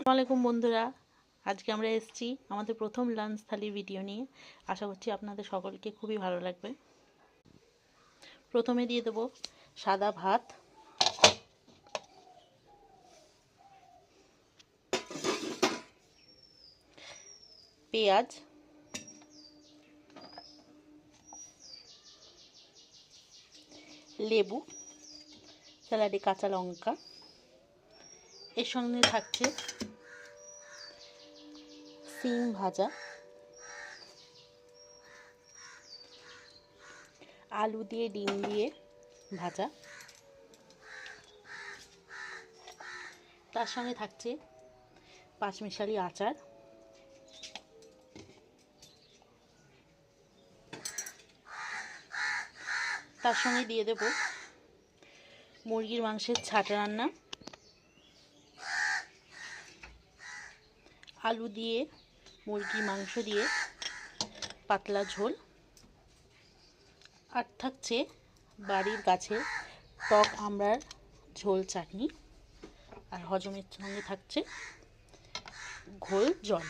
আসসালামু আলাইকুম বন্ধুরা, আজকে আমরা এসেছি আমাদের প্রথম লাঞ্চ থালি ভিডিও নিয়ে। আশা করছি আপনাদের সকলকে খুবই ভালো লাগবে। প্রথমে দিয়ে দেব সাদা ভাত, পেঁয়াজ, লেবু, স্যালাডে কাঁচা লঙ্কা, এর সঙ্গে থাকছে সিম ভাজা, আলু দিয়ে ডিম দিয়ে ভাজা, তার সঙ্গে থাকছে পাঁচমিশালি আচার, তার সঙ্গে দিয়ে দেব মুরগির মাংসের ছাটা রান্না, আলু দিয়ে মুরগির মাংস দিয়ে পাতলা ঝোল, আর থাকছে বাড়ির গাছের টক আমড়ার ঝোল চাটনি, আর হজমের সঙ্গে থাকছে ঘোল জল।